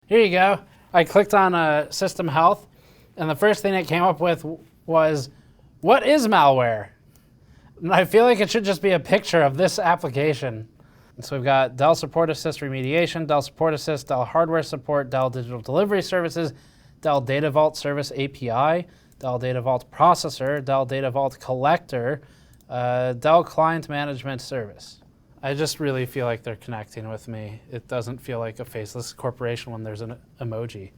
Here you go. I clicked on System Health, and the first thing it came up with was, what is malware? And I feel like it should just be a picture of this application. And so we've got Dell Support Assist Remediation, Dell Support Assist, Dell Hardware Support, Dell Digital Delivery Services, Dell Data Vault Service API, Dell Data Vault Processor, Dell Data Vault Collector, Dell Client Management Service. I just really feel like they're connecting with me. It doesn't feel like a faceless corporation when there's an emoji.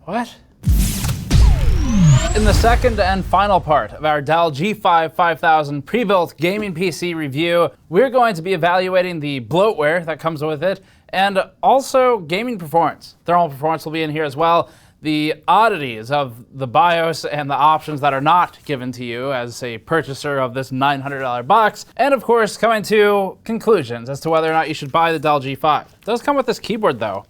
What? In the second and final part of our Dell G5 5000 pre-built gaming PC review, we're going to be evaluating the bloatware that comes with it, and also gaming performance. Thermal performance will be in here as well. The oddities of the BIOS and the options that are not given to you as a purchaser of this $900 box, and of course coming to conclusions as to whether or not you should buy the Dell G5. It does come with this keyboard though.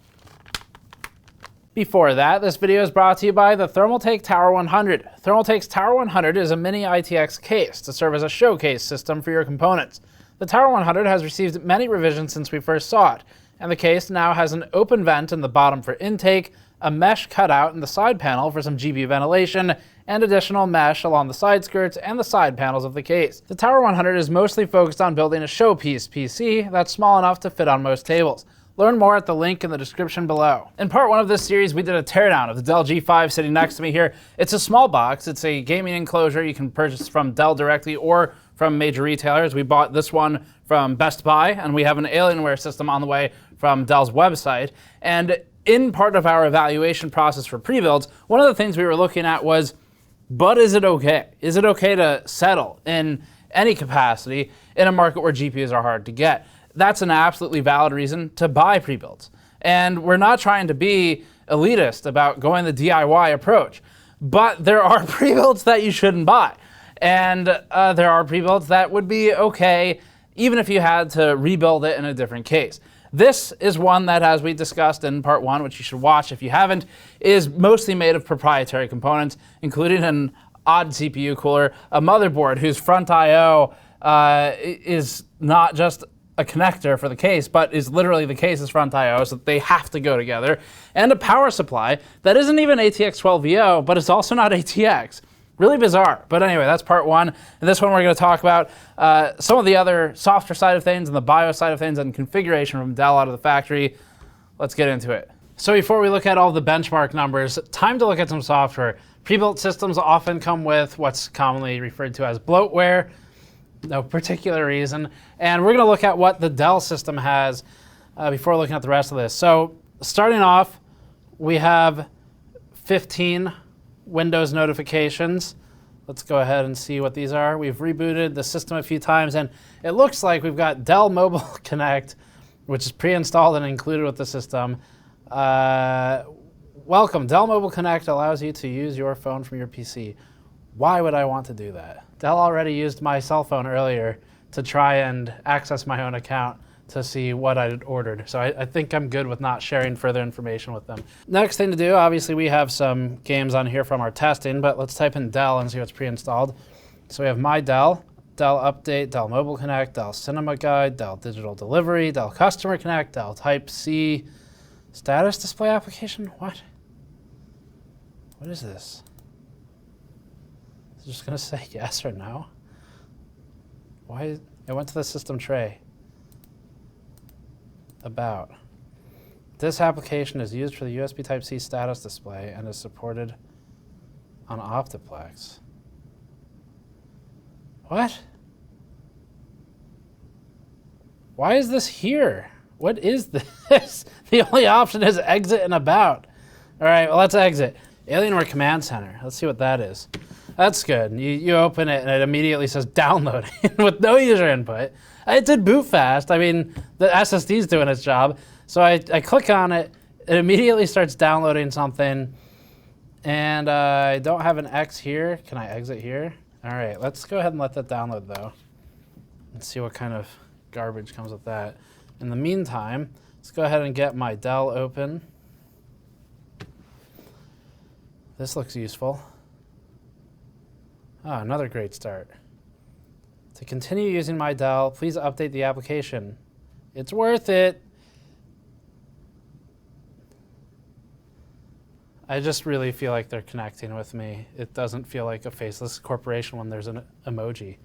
Before that, this video is brought to you by the Thermaltake Tower 100. Thermaltake's Tower 100 is a mini ITX case to serve as a showcase system for your components. The Tower 100 has received many revisions since we first saw it, and the case now has an open vent in the bottom for intake, a mesh cutout in the side panel for some GPU ventilation, and additional mesh along the side skirts and the side panels of the case. The Tower 100 is mostly focused on building a showpiece PC that's small enough to fit on most tables. Learn more at the link in the description below. In part one of this series, we did a teardown of the Dell G5 sitting next to me here. It's a small box. It's a gaming enclosure you can purchase from Dell directly or from major retailers. We bought this one from Best Buy, and we have an Alienware system on the way from Dell's website. And in part of our evaluation process for pre-builds, one of the things we were looking at was, but is it okay? Is it okay to settle in any capacity in a market where GPUs are hard to get? That's an absolutely valid reason to buy pre-builds. And we're not trying to be elitist about going the DIY approach, but there are pre-builds that you shouldn't buy. And there are pre-builds that would be okay even if you had to rebuild it in a different case. This is one that, as we discussed in part one, which you should watch if you haven't, is mostly made of proprietary components, including an odd CPU cooler, a motherboard whose front I/O is not just a connector for the case, but is literally the case's front I/O, so they have to go together, and a power supply that isn't even ATX 12VO, but it's also not ATX. Really bizarre. But anyway, that's part one. In this one, we're going to talk about some of the other softer side of things and the BIOS side of things and configuration from Dell out of the factory. Let's get into it. So before we look at all the benchmark numbers, time to look at some software. Pre-built systems often come with what's commonly referred to as bloatware. No particular reason. And we're going to look at what the Dell system has before looking at the rest of this. So starting off, we have 15 Windows notifications. Let's go ahead and see what these are. We've rebooted the system a few times, and it looks like we've got Dell Mobile Connect, which is pre-installed and included with the system. Welcome. Dell Mobile Connect allows you to use your phone from your PC. Why would I want to do that? Dell already used my cell phone earlier to try and access my own account to see what I'd ordered. So I think I'm good with not sharing further information with them. Next thing to do, obviously we have some games on here from our testing, but let's type in Dell and see what's pre-installed. So we have My Dell, Dell Update, Dell Mobile Connect, Dell Cinema Guide, Dell Digital Delivery, Dell Customer Connect, Dell Type-C, Status Display Application? What? What is this? Is it just gonna say yes or no? Why? It went to the system tray. About. This application is used for the USB Type-C status display and is supported on Optiplex. What? Why is this here? What is this? The only option is exit and about. All right, well, let's exit. Alienware Command Center. Let's see what that is. That's good. You open it and it immediately says downloading with no user input. It did boot fast. I mean, the SSD's doing its job. So I click on it, it immediately starts downloading something, and I don't have an X here. Can I exit here? All right, let's go ahead and let that download though, and see what kind of garbage comes with that. In the meantime, let's go ahead and get my Dell open. This looks useful. Oh, another great start. To continue using my Dell, please update the application. It's worth it. I just really feel like they're connecting with me. It doesn't feel like a faceless corporation when there's an emoji.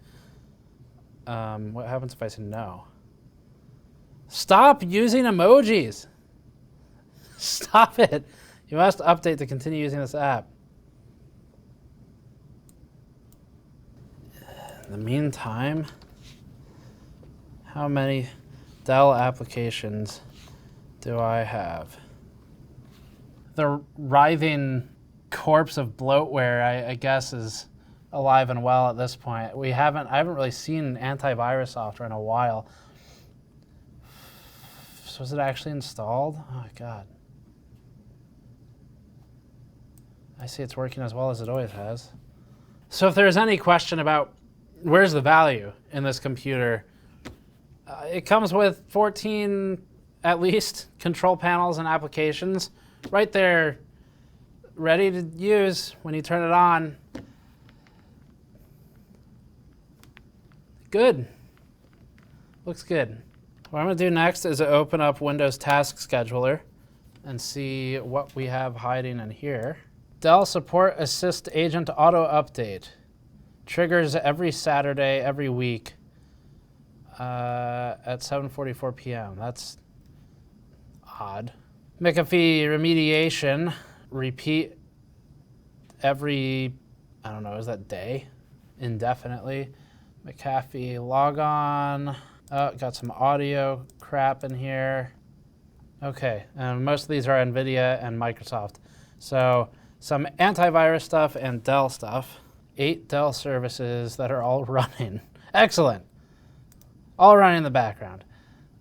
What happens if I say no? Stop using emojis! Stop it! You must update to continue using this app. In the meantime, how many Dell applications do I have? The writhing corpse of bloatware, I guess, is alive and well at this point. I haven't really seen antivirus software in a while. So is it actually installed? Oh God. I see it's working as well as it always has. So if there's any question about where's the value in this computer, it comes with 14, at least, control panels and applications right there, ready to use when you turn it on. Good. Looks good. What I'm going to do next is open up Windows Task Scheduler and see what we have hiding in here. Dell Support Assist Agent Auto Update. Triggers every Saturday, every week at 7:44 p.m. That's odd. McAfee remediation. Repeat every, I don't know, is that day? Indefinitely. McAfee logon. Oh, got some audio crap in here. Okay, and most of these are NVIDIA and Microsoft. So some antivirus stuff and Dell stuff. 8 Dell services that are all running. Excellent. All running in the background.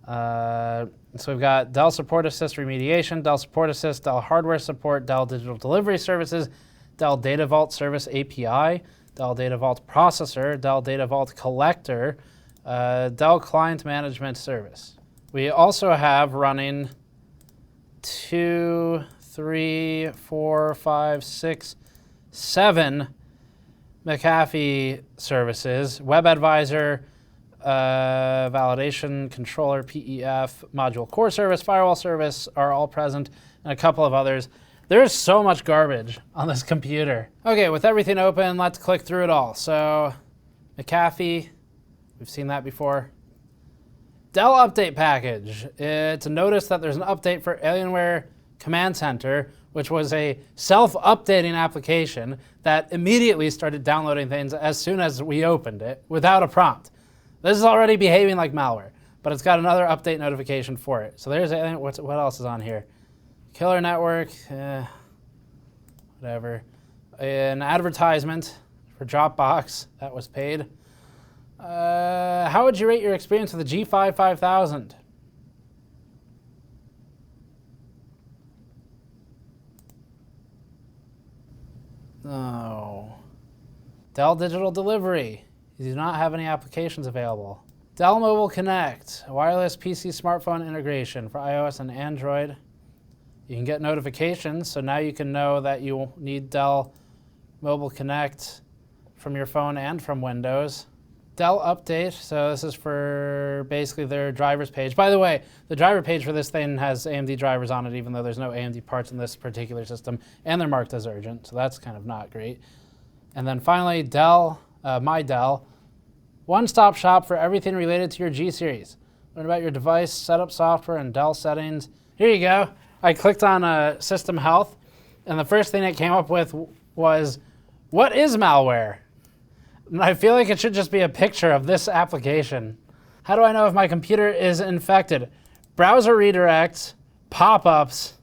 So we've got Dell Support Assist Remediation, Dell Support Assist, Dell Hardware Support, Dell Digital Delivery Services, Dell Data Vault Service API, Dell Data Vault Processor, Dell Data Vault Collector, Dell Client Management Service. We also have running 2, 3, 4, 5, 6, 7 McAfee services, Web Advisor, Validation Controller, PEF, Module Core Service, Firewall Service are all present, and a couple of others. There's so much garbage on this computer. Okay, with everything open, let's click through it all. So, McAfee, we've seen that before. Dell Update Package. It's a notice that there's an update for Alienware Command Center, which was a self-updating application that immediately started downloading things as soon as we opened it without a prompt. This is already behaving like malware, but it's got another update notification for it. So there's what else is on here? Killer Network, whatever. An advertisement for Dropbox that was paid. How would you rate your experience with the G5 5000? Oh. Dell Digital Delivery. You do not have any applications available. Dell Mobile Connect, a wireless PC smartphone integration for iOS and Android. You can get notifications, so now you can know that you need Dell Mobile Connect from your phone and from Windows. Dell Update, so this is for basically their drivers page. By the way, the driver page for this thing has AMD drivers on it, even though there's no AMD parts in this particular system, and they're marked as urgent, so that's kind of not great. And then finally, Dell, My Dell, one-stop shop for everything related to your G series. Learn about your device, setup software, and Dell settings. Here you go. I clicked on System Health, and the first thing it came up with was, what is malware? And I feel like it should just be a picture of this application. How do I know if my computer is infected? Browser redirects, pop-ups,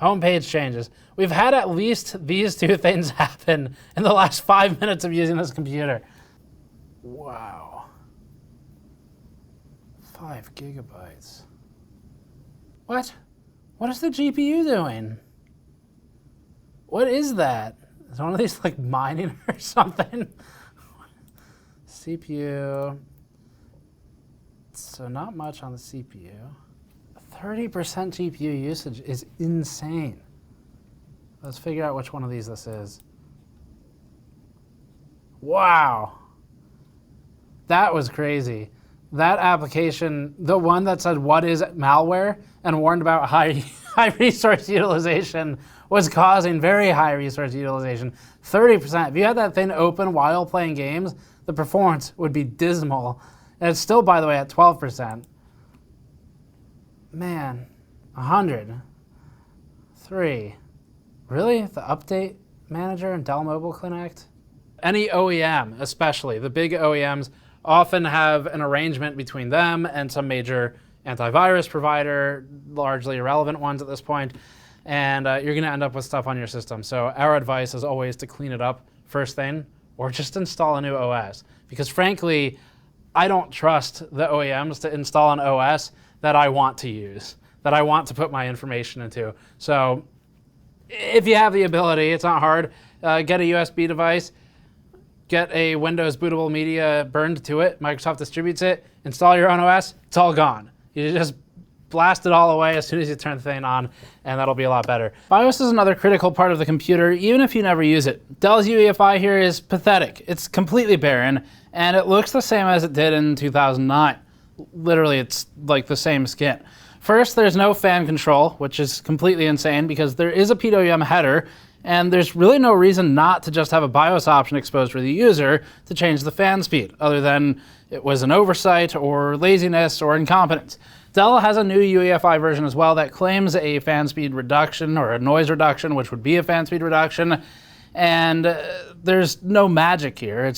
homepage changes. We've had at least these 2 things happen in the last 5 minutes of using this computer. Wow. 5 gigabytes. What? What is the GPU doing? What is that? Is one of these like mining or something? CPU. So not much on the CPU. 30% GPU usage is insane. Let's figure out which one of these this is. Wow. That was crazy. that application, the one that said what is malware and warned about high resource utilization, was causing very high resource utilization. 30%. If you had that thing open while playing games, the performance would be dismal. And it's still, by the way, at 12%. Man, 100. 3. Really? The update manager in Dell Mobile Connect? Any OEM, especially the big OEMs, often have an arrangement between them and some major antivirus provider, largely irrelevant ones at this point, and you're going to end up with stuff on your system. So our advice is always to clean it up first thing, or just install a new OS. Because frankly, I don't trust the OEMs to install an OS that I want to use, that I want to put my information into. So if you have the ability, it's not hard, get a USB device, get a Windows bootable media burned to it, Microsoft distributes it, install your own OS, it's all gone. You just blast it all away as soon as you turn the thing on, and that'll be a lot better. BIOS is another critical part of the computer, even if you never use it. Dell's UEFI here is pathetic. It's completely barren, and it looks the same as it did in 2009. Literally, it's like the same skin. First, there's no fan control, which is completely insane because there is a PWM header, and there's really no reason not to just have a BIOS option exposed for the user to change the fan speed, other than it was an oversight or laziness or incompetence. Dell has a new UEFI version as well that claims a fan speed reduction or a noise reduction, which would be a fan speed reduction, and there's no magic here.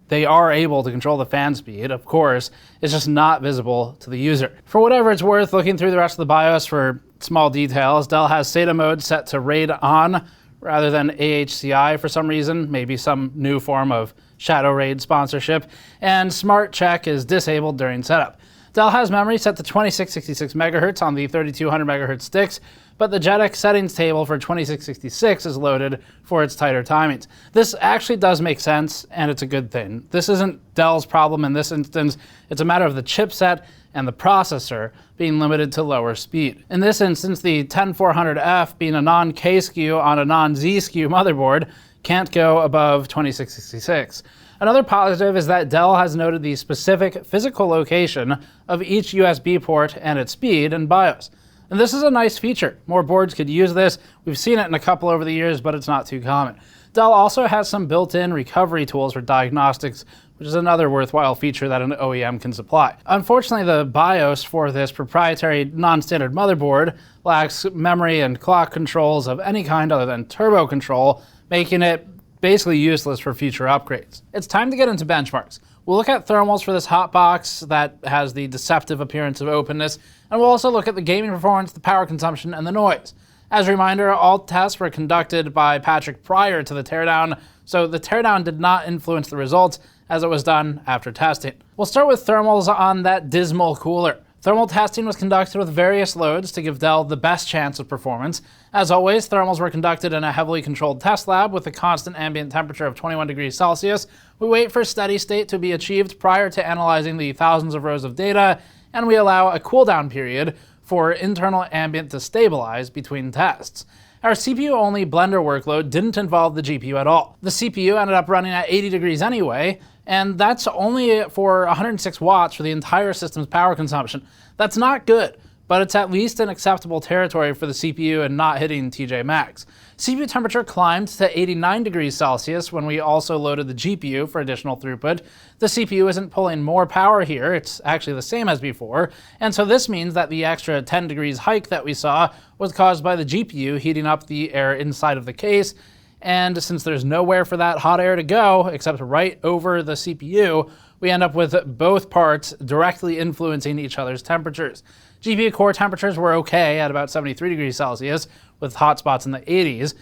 They are able to control the fan speed, of course. It's just not visible to the user. For whatever it's worth, looking through the rest of the BIOS for small details, Dell has SATA mode set to RAID on rather than AHCI for some reason, maybe some new form of Shadow RAID sponsorship, and Smart Check is disabled during setup. Dell has memory set to 2666 MHz on the 3200 MHz sticks, but the JEDEC settings table for 2666 is loaded for its tighter timings. This actually does make sense, and it's a good thing. This isn't Dell's problem in this instance. It's a matter of the chipset and the processor being limited to lower speed. In this instance, the 10400F, being a non-K SKU on a non-Z SKU motherboard, can't go above 2666. Another positive is that Dell has noted the specific physical location of each USB port and its speed in BIOS. And this is a nice feature. More boards could use this. We've seen it in a couple over the years, but it's not too common. Dell also has some built-in recovery tools for diagnostics, which is another worthwhile feature that an OEM can supply. Unfortunately, the BIOS for this proprietary non-standard motherboard lacks memory and clock controls of any kind other than turbo control, making it basically useless for future upgrades. It's time to get into benchmarks. We'll look at thermals for this hot box that has the deceptive appearance of openness, and we'll also look at the gaming performance, the power consumption, and the noise. As a reminder, all tests were conducted by Patrick prior to the teardown, so the teardown did not influence the results as it was done after testing. We'll start with thermals on that dismal cooler. Thermal testing was conducted with various loads to give Dell the best chance of performance. As always, thermals were conducted in a heavily controlled test lab with a constant ambient temperature of 21 degrees Celsius. We wait for steady state to be achieved prior to analyzing the thousands of rows of data, and we allow a cooldown period for internal ambient to stabilize between tests. Our CPU-only Blender workload didn't involve the GPU at all. The CPU ended up running at 80 degrees anyway, and that's only for 106 watts for the entire system's power consumption. That's not good, but it's at least in acceptable territory for the CPU and not hitting TJ max. CPU temperature climbed to 89 degrees Celsius when we also loaded the GPU for additional throughput. The CPU isn't pulling more power here, it's actually the same as before, and so this means that the extra 10 degrees hike that we saw was caused by the GPU heating up the air inside of the case, and since there's nowhere for that hot air to go except right over the CPU, we end up with both parts directly influencing each other's temperatures. GPU core temperatures were okay at about 73 degrees Celsius, with hotspots in the 80s,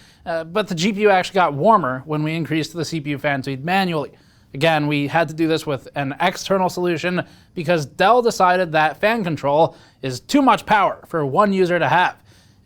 but the GPU actually got warmer when we increased the CPU fan speed manually. Again, we had to do this with an external solution because Dell decided that fan control is too much power for one user to have,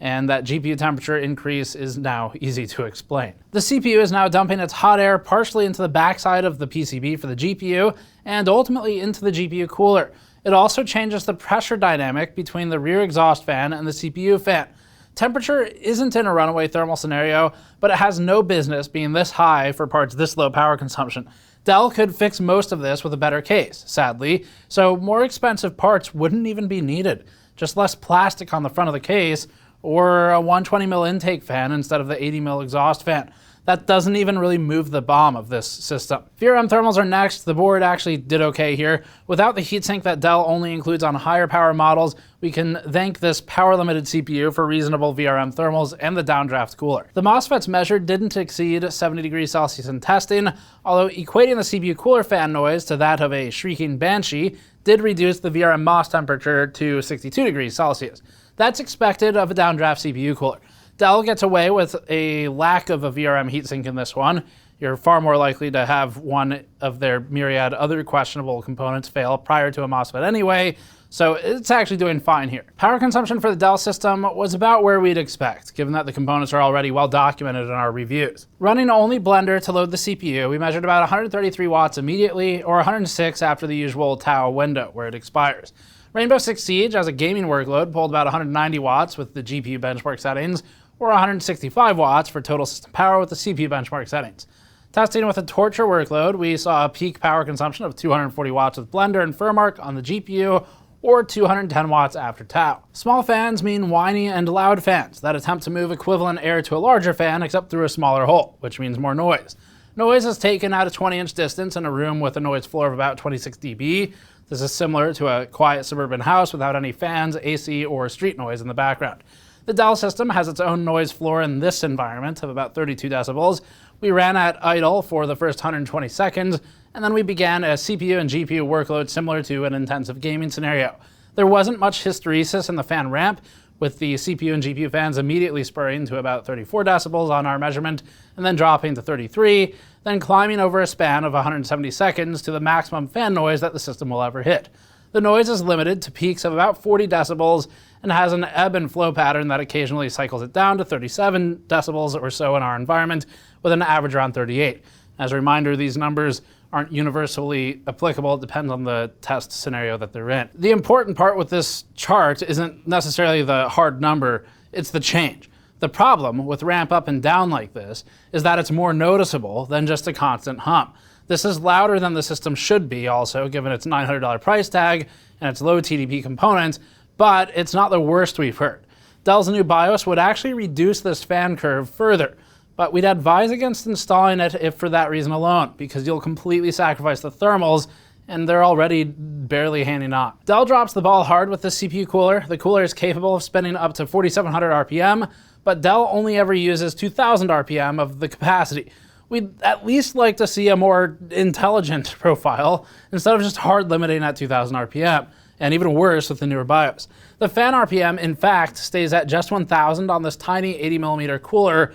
and that GPU temperature increase is now easy to explain. The CPU is now dumping its hot air partially into the backside of the PCB for the GPU, and ultimately into the GPU cooler. It also changes the pressure dynamic between the rear exhaust fan and the CPU fan. Temperature isn't in a runaway thermal scenario, but it has no business being this high for parts this low power consumption. Dell could fix most of this with a better case, sadly, so more expensive parts wouldn't even be needed. Just less plastic on the front of the case, or a 120mm intake fan instead of the 80mm exhaust fan. That doesn't even really move the BOM of this system. VRM thermals are next. The board actually did okay here. Without the heatsink that Dell only includes on higher power models, we can thank this power-limited CPU for reasonable VRM thermals and the downdraft cooler. The Mosfets measured didn't exceed 70 degrees Celsius in testing, although equating the CPU cooler fan noise to that of a shrieking banshee did reduce the VRM MOS temperature to 62 degrees Celsius. That's expected of a downdraft CPU cooler. Dell gets away with a lack of a VRM heatsink in this one. You're far more likely to have one of their myriad other questionable components fail prior to a MOSFET anyway, so it's actually doing fine here. Power consumption for the Dell system was about where we'd expect, given that the components are already well documented in our reviews. Running only Blender to load the CPU, we measured about 133 watts immediately, or 106 after the usual Tau window, where it expires. Rainbow Six Siege as a gaming workload pulled about 190 watts with the GPU benchmark settings, or 165 watts for total system power with the CPU benchmark settings. Testing with a Torture workload, we saw a peak power consumption of 240 watts with Blender and Furmark on the GPU, or 210 watts after Tau. Small fans mean whiny and loud fans that attempt to move equivalent air to a larger fan except through a smaller hole, which means more noise. Noise is taken at a 20-inch distance in a room with a noise floor of about 26 dB. This is similar to a quiet suburban house without any fans, AC, or street noise in the background. The Dell system has its own noise floor in this environment of about 32 decibels. We ran at idle for the first 120 seconds, and then we began a CPU and GPU workload similar to an intensive gaming scenario. There wasn't much hysteresis in the fan ramp, with the CPU and GPU fans immediately spurring to about 34 decibels on our measurement, and then dropping to 33, then climbing over a span of 170 seconds to the maximum fan noise that the system will ever hit. The noise is limited to peaks of about 40 decibels and has an ebb and flow pattern that occasionally cycles it down to 37 decibels or so in our environment, with an average around 38. As a reminder, these numbers aren't universally applicable. It depends on the test scenario that they're in. The important part with this chart isn't necessarily the hard number, it's the change. The problem with ramp up and down like this is that it's more noticeable than just a constant hum. This is louder than the system should be also, given its $900 price tag and its low TDP components, but it's not the worst we've heard. Dell's new BIOS would actually reduce this fan curve further, but we'd advise against installing it if for that reason alone, because you'll completely sacrifice the thermals, and they're already barely hanging on. Dell drops the ball hard with the CPU cooler. The cooler is capable of spinning up to 4,700 RPM, but Dell only ever uses 2,000 RPM of the capacity. We'd at least like to see a more intelligent profile instead of just hard limiting at 2,000 RPM, and even worse with the newer BIOS. The fan RPM, in fact, stays at just 1,000 on this tiny 80mm cooler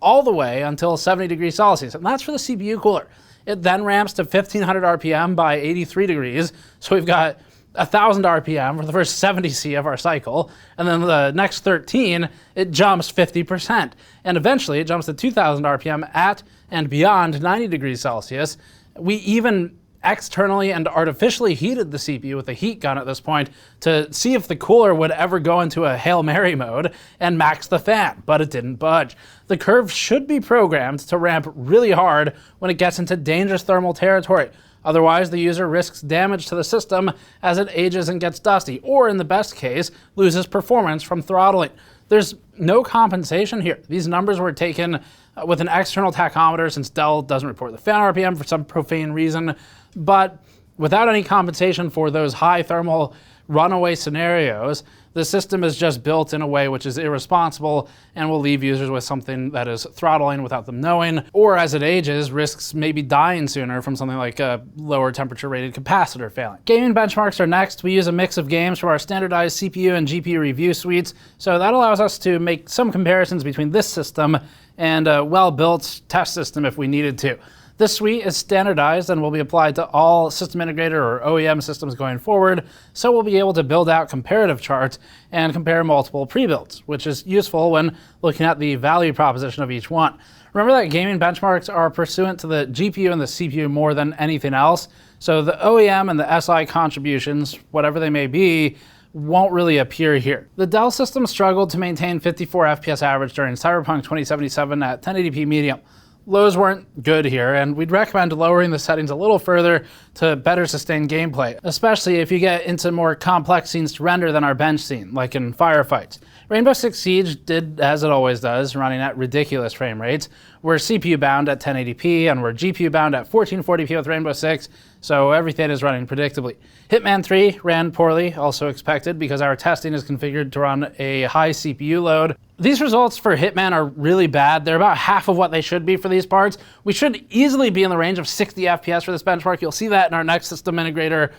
all the way until 70 degrees Celsius, and that's for the CPU cooler. It then ramps to 1,500 RPM by 83 degrees, so we've got 1,000 RPM for the first 70 C of our cycle, and then the next 13, it jumps 50%, and eventually it jumps to 2,000 RPM at and beyond 90 degrees Celsius. We even externally and artificially heated the CPU with a heat gun at this point to see if the cooler would ever go into a Hail Mary mode and max the fan, but it didn't budge. The curve should be programmed to ramp really hard when it gets into dangerous thermal territory. Otherwise, the user risks damage to the system as it ages and gets dusty, or in the best case, loses performance from throttling. There's no compensation here. These numbers were taken with an external tachometer since Dell doesn't report the fan RPM for some profane reason, but without any compensation for those high thermal runaway scenarios, the system is just built in a way which is irresponsible and will leave users with something that is throttling without them knowing, or as it ages, risks maybe dying sooner from something like a lower temperature rated capacitor failing. Gaming benchmarks are next. We use a mix of games from our standardized CPU and GPU review suites, so that allows us to make some comparisons between this system and a well-built test system if we needed to. This suite is standardized and will be applied to all system integrator or OEM systems going forward, so we'll be able to build out comparative charts and compare multiple pre-builds, which is useful when looking at the value proposition of each one. Remember that gaming benchmarks are pursuant to the GPU and the CPU more than anything else, so the OEM and the SI contributions, whatever they may be, won't really appear here. The Dell system struggled to maintain 54 FPS average during Cyberpunk 2077 at 1080p medium. Lows weren't good here, and we'd recommend lowering the settings a little further to better sustain gameplay, especially if you get into more complex scenes to render than our bench scene, like in firefights. Rainbow Six Siege did as it always does, running at ridiculous frame rates. We're CPU bound at 1080p, and we're GPU bound at 1440p with Rainbow Six, so everything is running predictably. Hitman 3 ran poorly, also expected, because our testing is configured to run a high CPU load. These results for Hitman are really bad. They're about half of what they should be for these parts. We should easily be in the range of 60 FPS for this benchmark. You'll see that in our next system integrator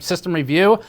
system review.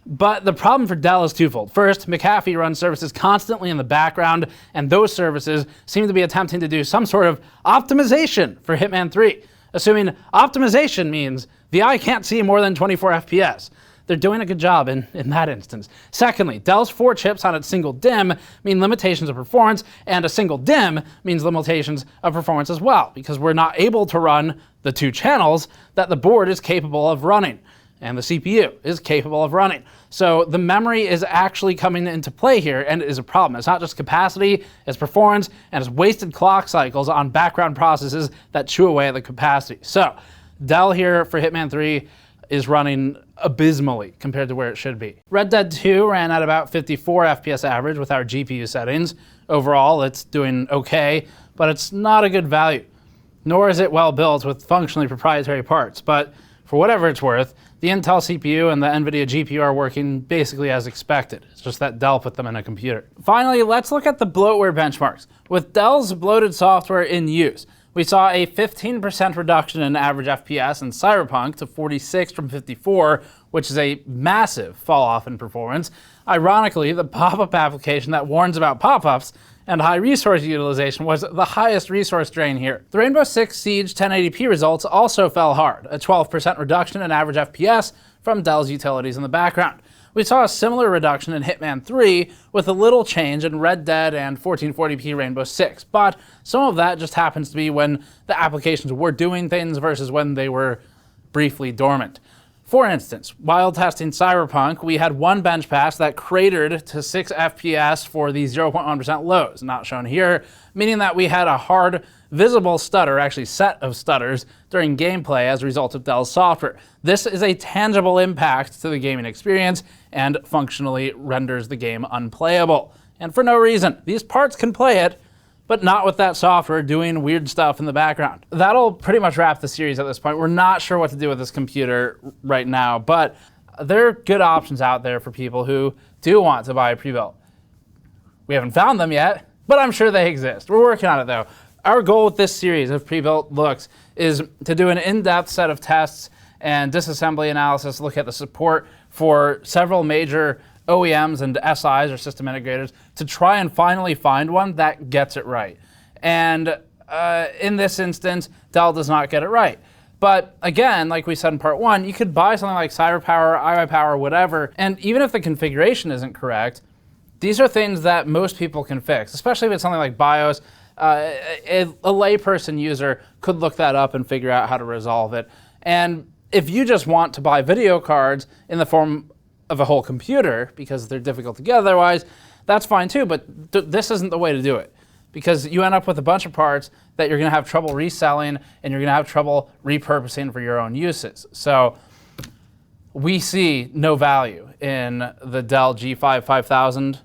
But the problem for Dell is twofold. First, McAfee runs services constantly in the background, and those services seem to be attempting to do some sort of optimization for Hitman 3, assuming optimization means the eye can't see more than 24 FPS. They're doing a good job in that instance. Secondly, Dell's 4 chips on its single DIMM mean limitations of performance, and a single DIMM means limitations of performance as well, because we're not able to run the 2 channels that the board is capable of running, and the CPU is capable of running. So the memory is actually coming into play here, and it is a problem. It's not just capacity, it's performance, and it's wasted clock cycles on background processes that chew away at the capacity. So Dell here for Hitman 3 is running abysmally compared to where it should be. Red Dead 2 ran at about 54 FPS average with our GPU settings. Overall, it's doing okay, but it's not a good value. Nor is it well built with functionally proprietary parts. But for whatever it's worth, the Intel CPU and the NVIDIA GPU are working basically as expected. It's just that Dell put them in a computer. Finally, let's look at the bloatware benchmarks. With Dell's bloated software in use, we saw a 15% reduction in average FPS in Cyberpunk to 46 from 54, which is a massive fall off in performance. Ironically, the pop-up application that warns about pop-ups and high resource utilization was the highest resource drain here. The Rainbow Six Siege 1080p results also fell hard, a 12% reduction in average FPS from Dell's utilities in the background. We saw a similar reduction in Hitman 3 with a little change in Red Dead and 1440p Rainbow Six, but some of that just happens to be when the applications were doing things versus when they were briefly dormant. For instance, while testing Cyberpunk, we had one bench pass that cratered to 6 FPS for the 0.1% lows, not shown here, meaning that we had a hard, visible stutter, actually set of stutters, during gameplay as a result of Dell's software. This is a tangible impact to the gaming experience and functionally renders the game unplayable. And for no reason. These parts can play it, but not with that software doing weird stuff in the background. That'll pretty much wrap the series at this point. We're not sure what to do with this computer right now, but there are good options out there for people who do want to buy a pre-built. We haven't found them yet, but I'm sure they exist. We're working on it though. Our goal with this series of pre-built looks is to do an in-depth set of tests and disassembly analysis, look at the support for several major OEMs and SIs or system integrators to try and finally find one that gets it right. And in this instance, Dell does not get it right. But again, like we said in part 1, you could buy something like CyberPower, iPower, whatever, and even if the configuration isn't correct, these are things that most people can fix, especially if it's something like BIOS. A layperson user could look that up and figure out how to resolve it. And if you just want to buy video cards in the form of a whole computer, because they're difficult to get otherwise, that's fine too, but this isn't the way to do it. Because you end up with a bunch of parts that you're gonna have trouble reselling and you're gonna have trouble repurposing for your own uses. So we see no value in the Dell G5 5000.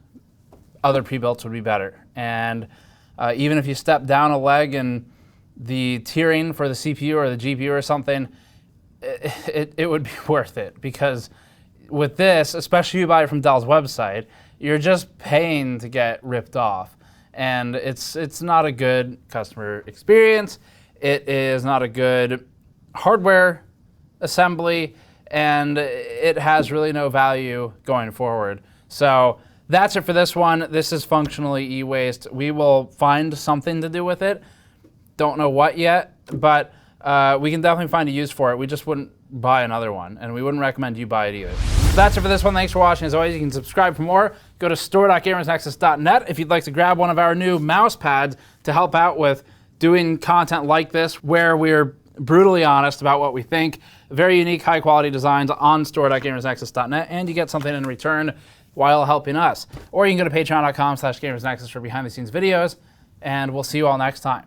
Other pre-builts would be better. And even if you step down a leg in the tiering for the CPU or the GPU or something, it would be worth it, because with this, especially if you buy it from Dell's website, you're just paying to get ripped off. And it's not a good customer experience. It is not a good hardware assembly, and it has really no value going forward. So that's it for this one. This is functionally e-waste. We will find something to do with it. Don't know what yet, but we can definitely find a use for it. We just wouldn't buy another one, and we wouldn't recommend you buy it either. That's it for this one. Thanks for watching. As always, you can subscribe for more. Go to store.gamersnexus.net if you'd like to grab one of our new mouse pads to help out with doing content like this, where we're brutally honest about what we think. Very unique, high-quality designs on store.gamersnexus.net, and you get something in return while helping us. Or you can go to patreon.com/gamersnexus for behind-the-scenes videos, and we'll see you all next time.